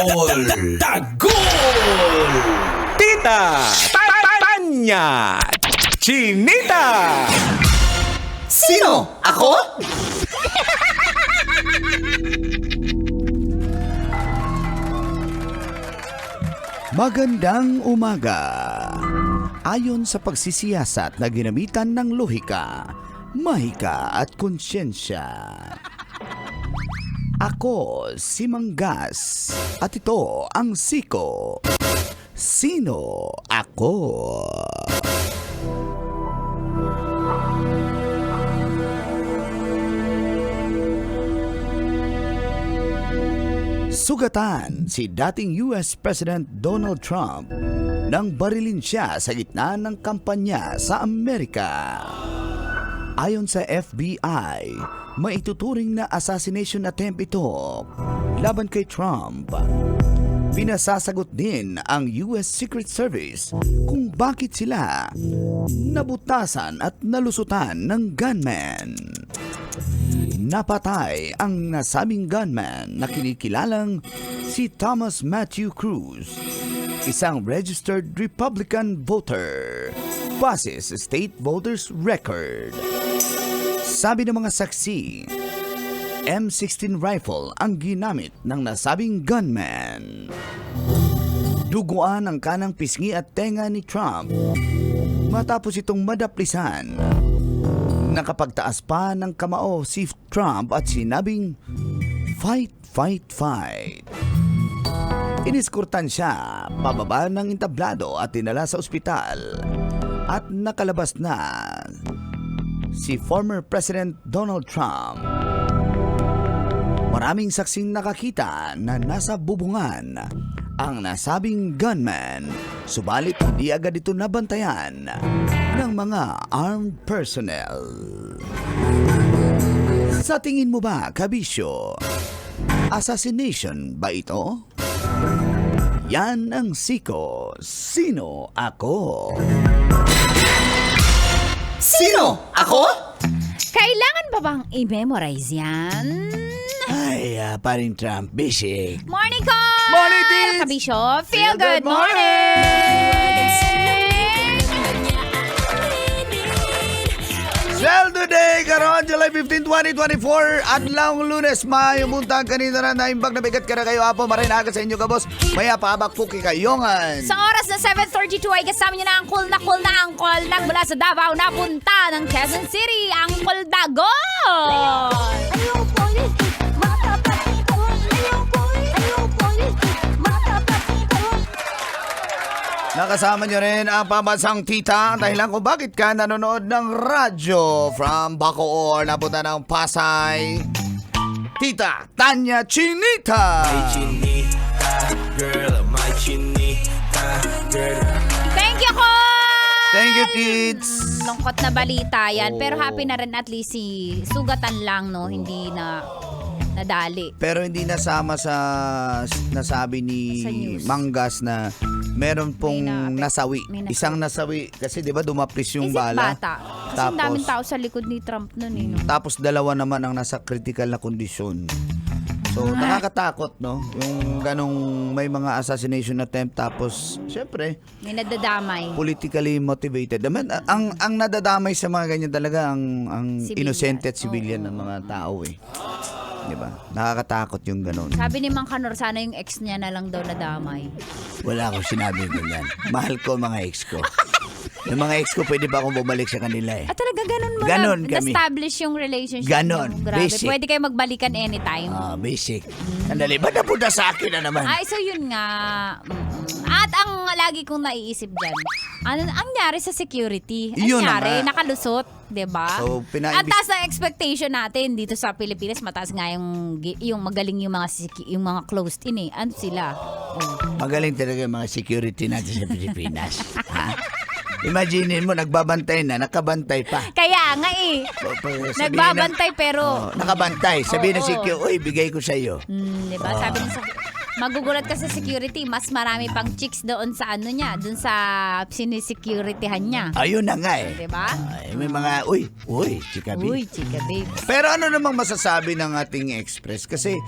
Tagol! Tita Tanya Chinita. Sino? Ako? Magandang umaga. Ayon sa pagsisiyasat na ginamitan ng lohika, mahika at konsyensya. Ako si Manggas at ito ang Siko. Sino ako? Sugatan si dating US President Donald Trump nang barilin siya sa gitna ng kampanya sa Amerika. Ayon sa FBI, maituturing na assassination attempt ito laban kay Trump. Pinasasagot din ang US Secret Service kung bakit sila nabutasan at nalusutan ng gunman. Napatay ang nasabing gunman na kinikilalang si Thomas Matthew Cruz, isang registered Republican voter, base sa state voters record. Sabi ng mga saksi, M16 rifle ang ginamit ng nasabing gunman. Duguan ang kanang pisngi at tenga ni Trump matapos itong madaplisan. Nakapagtaas pa ng kamao si Trump at sinabing, "Fight, fight, fight." Iniskurtan siya pababa ng entablado at dinala sa ospital. At nakalabas na si former President Donald Trump. Maraming saksing nakakita na nasa bubungan ang nasabing gunman, subalit hindi agad ito nabantayan ng mga armed personnel. Sa tingin mo ba, kabisyo, assassination ba ito? Yan ang Siko. Sino ako? Sino? Ako? Kailangan ba bang i-memorize yan? Ay, paring Trump, busy. Morning ko! Morning, Tits! Kabisyo, feel good morning! Well, today, karon July 15, 2024, Adlawng Lunes, Mayo buntag kanina na naimbag na bigat ka na kayo apo, marinaga sa inyo kabos, maya paabak po kikayongan. Sa oras na 7:32 ay kasama niyo na ang cool na angkol nagmula sa Davao na punta ng Quezon City, Angkol Dagon! Nakasama nyo rin ang pambansang tita ang dahilan kung bakit ka nanonood ng radyo from Bacoor, napunta ng Pasay. Tita Tanya Chinita. Chinita, girl, my chinita, girl. Thank you, ko! Thank you, Tits. Lungkot na balita yan, pero Oh. happy na rin at least si Sugatan lang, no? Hindi na nadali. Pero hindi nasama sa nasabi ni Sa news. Manggas na meron pong May nasawi. may nasawi. Isang nasawi kasi 'di ba dumaplis yung Is it bala. bata? Kasi ang daming tao sa likod ni Trump nun, eh, no? Tapos dalawa naman ang nasa critical na kondisyon. So, nakakatakot, no? Yung ganong may mga assassination attempt tapos, syempre, May nadadamay. politically motivated. Ang nadadamay sa mga ganyan talaga ang Civilian. innocent at civilian ng mga tao eh. 'Di ba? Nakakatakot yung ganon. Sabi ni Mang Kanor, sana yung ex niya na lang daw nadamay. Wala akong sinabi ganyan. Mahal ko ang mga ex ko. Yung mga ex ko, pwede ba akong bumalik sa kanila eh? Ah, talaga ganun mo Ganon na kami. establish yung relationship Ganon, niyo. Grabe. basic. Pwede kayo magbalikan anytime. Basic. Sandali, ba't napunta sa akin na naman? Ay, so yun nga. At ang lagi kong naiisip dyan, ano ang nangyari sa security? Ang Yun na nangyari, nga. nakalusot, 'di ba? So, Ang taas ng expectation natin dito sa Pilipinas, mataas nga yung magaling yung mga closed in eh. Ano sila? Oh. Magaling talaga yung mga security natin sa Pilipinas. Ha? Imagine mo, nagbabantay na, nakabantay pa. Kaya nga eh. Sabihin Nagbabantay pero nakabantay. Sabihin na Oo. security, uy, bigay ko sa iyo. Diba? Sabi niya sa Magugulat ka sa security, mas marami pang chicks doon sa ano niya, doon sa sinisecurityhan niya. Ayun na nga eh. Diba? Ay, may mga, uy, chika B. Uy, chika babes. Pero ano namang masasabi ng ating Express? Kasi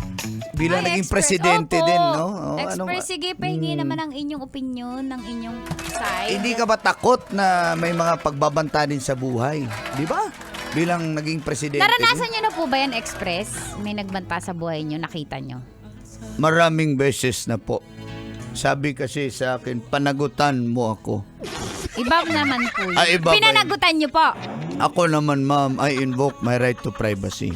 bilang Ay, naging Express, presidente opo. din, no? Oh, Express, sige, pahingi naman ang inyong opinion, ng inyong side. Hindi ka ba takot na may mga pagbabanta din sa buhay? Di ba? Bilang naging presidente. Naranasan nyo na po ba yan, Express? May nagbanta sa buhay nyo, nakita nyo? Maraming beses na po. Sabi kasi sa akin, panagutan mo ako. Iba naman po yun. Iba ba yun? Pinanagutan nyo po. Ako naman, ma'am, I invoke my right to privacy.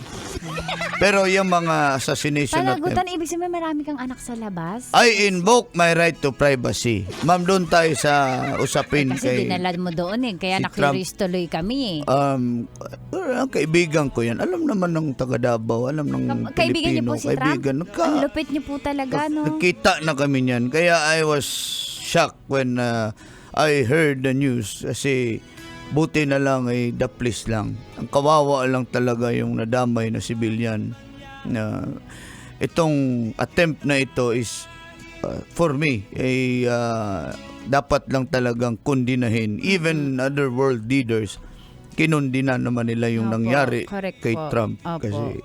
Pero yung mga assassination Panagutan, attempt, ibig sabihin marami kang anak sa labas? I invoke my right to privacy. Ma'am, doon tayo sa usapin Kasi kay... dinala mo doon eh. Kaya si na-curious tuloy kami eh. Ang kaibigan ko yan. Alam naman ng taga Davao, alam ng Kaibigan niyo Pilipino. po si Trump? Ang lupit niyo po talaga, no? Nakita na kami niyan. Kaya I was shocked when I heard the news. Kasi buti na lang ay daplis lang. Ang kawawa lang talaga yung nadamay na civilian. Na itong attempt na ito is for me ay dapat lang talagang kundinahin. Even other world leaders kinundina naman nila yung Opo, nangyari correct kay po. Trump. Opo. Kasi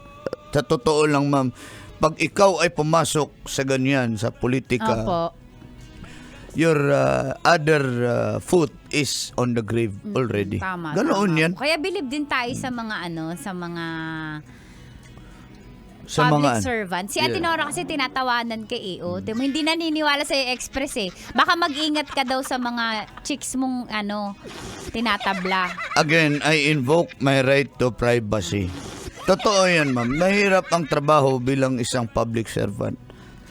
sa totoo lang, ma'am, pag ikaw ay pumasok sa ganyan, sa politika, Opo. your other foot is on the grave already. Tama. Ganoon tama. yan. Kaya believe din tayo sa mga ano, sa mga Sa public mga servant. Si Ate Yeah. Nora kasi tinatawanan kay EO. Timo, hindi naniniwala sa Express eh. Baka mag-ingat ka daw sa mga chicks mong ano, tinatabla. Again, I invoke my right to privacy. Totoo yan, ma'am. Mahirap ang trabaho bilang isang public servant.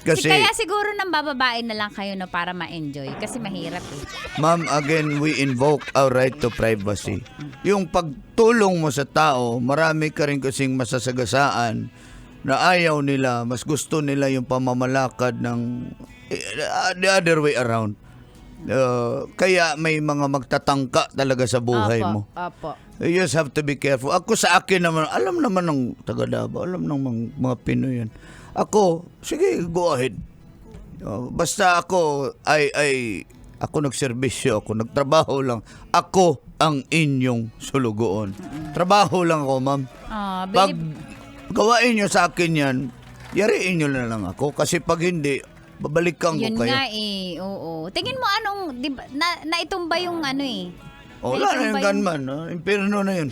Kasi, Kaya siguro nang bababae na lang kayo no para ma-enjoy. Kasi mahirap eh. ma'am, again, we invoke our right to privacy. Yung pagtulong mo sa tao, marami ka rin kasing masasagasaan na ayaw nila, mas gusto nila yung pamamalakad ng the other way around. Kaya may mga magtatangka talaga sa buhay mo. Opo. You just have to be careful. Ako sa akin naman, alam naman ng taga Davao, alam ng mga Pinoy yan. Ako, sige, go ahead. Basta ako, ako nagserbisyo, ako nagtrabaho lang. Ako ang inyong sulugoon. Trabaho lang ako, ma'am. Pag gawain nyo sa akin yan, yariin nyo na lang ako. Kasi pag hindi, babalikan ko Yun kayo. nga eh, oo. Tingin mo anong, di ba, naitumba yung ano eh. Wala na Naitumba yung gunman. Impirno na yun.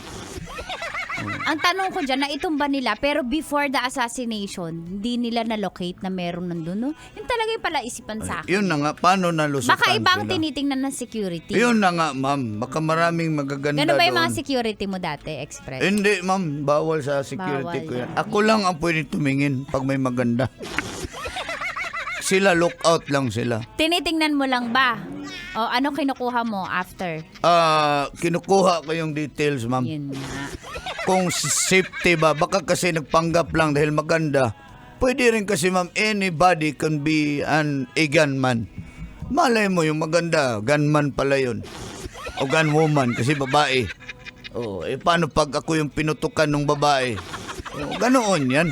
Ang tanong ko dyan, naitumba nila, pero before the assassination, hindi nila na-locate na meron nandun, no? Yun talaga yung pala isipan sa akin. Yun na nga, paano nalusutan Baka ibang sila? tinitingnan ng security. Yun na nga, ma'am. Baka maraming magaganda Ganun ba yung mga doon. security mo dati, Express? Hindi, ma'am. Bawal sa security Bawal ko yan. yan. Ako lang ang pwede tumingin pag may maganda. Sila, lookout lang sila. Tinitingnan mo lang ba? O ano kinukuha mo after? Kinukuha ko yung details, ma'am. Yun nga. Kung safety ba, baka kasi nagpanggap lang dahil maganda. Pwede rin kasi, ma'am, anybody can be a gunman. Malay mo yung maganda, gunman pala yun. O gunwoman, kasi babae. Paano pag ako yung pinutukan ng babae? Ganoon yan.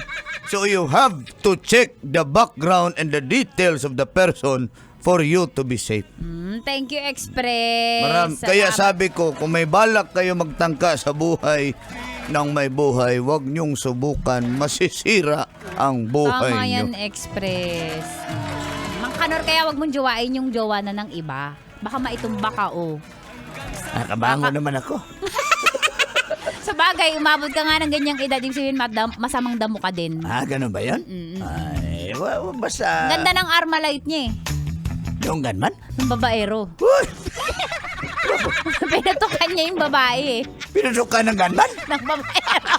So you have to check the background and the details of the person for you to be safe. Thank you, Express. Kaya sabi ko, kung may balak kayo magtangka sa buhay ng may buhay, huwag niyong subukan, masisira ang buhay Tama niyo. yan, Express. Mang Kanor, kaya wag mong jowain yung jowa na ng iba. Baka maitumba ka, oh. Nakabango naman ako. Sa bagay, umabot ka nga ng ganyang edad, yung sabihin, masamang damo ka din. Ganun ba yan? Ay, basta... Ganda ng Armalite niya eh. Yung gunman? Ng babaero. Uy! Pinatukan niya yung babae eh. Pinutukan ng gunman? Ng babaero.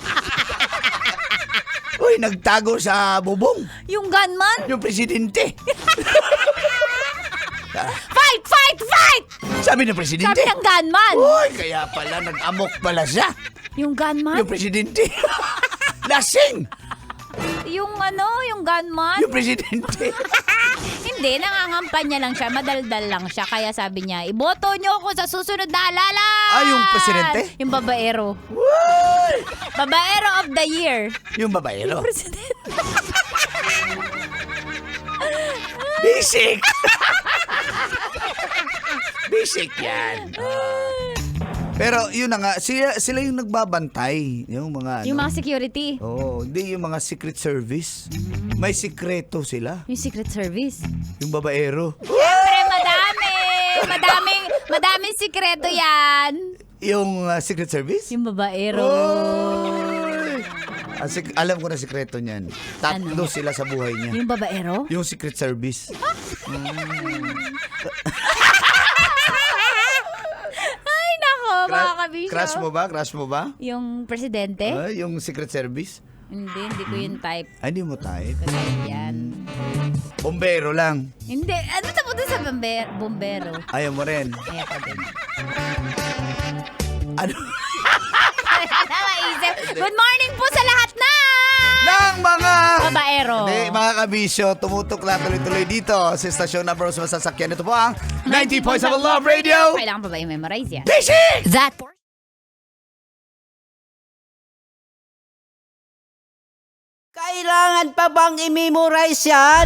Uy, nagtago sa bubong. Yung gunman? Yung presidente. Fight! Fight! Fight! Sabi ng presidente. Sabi ng gunman. Uy, kaya pala, nag-amok pala siya. Yung gunman? Yung presidente. Lasing! Yung ano, yung gunman? Yung presidente. Hindi, nangangampanya lang siya, madaldal lang siya. Kaya sabi niya, iboto niyo ako sa susunod na halalan! Yung presidente? Yung babaero. Uy! Babaero of the year. Yung babaero. Presidente. Basic! Basic yan. Pero yun na nga, sila yung nagbabantay. Yung mga Yung mga security. hindi yung mga secret service. May sikreto sila. Yung Secret Service. Yung babaero. Siyempre, madaming sikreto yan. Yung secret service? Yung babaero. Oy! Alam ko na sikreto niyan. Tatlo Ano? sila sa buhay niya. Yung babaero? Yung secret service. Ay, nako, mga kabisyo. Crush mo ba? Yung presidente? Yung secret service? Hindi ko yung type. Ay, hindi mo type. Kasi yan. Bombero lang. Hindi. Ano sa punta sa bombero? Ayaw mo rin. Kaya ka din. Ano? Maisip. Good morning po sa lahat na! Ng mga... Babaero. Hindi, mga kabisyo, tumutok na tuloy-tuloy dito sa estasyon number 1 sa sasakyan. Ito po ang 90.7 Love Radio. Kailangan pa ba i-memorize yan? Basic! That portion. Kailangan pa bang i-memorize yan?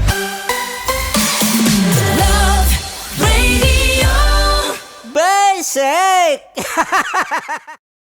Love Radio. Basic!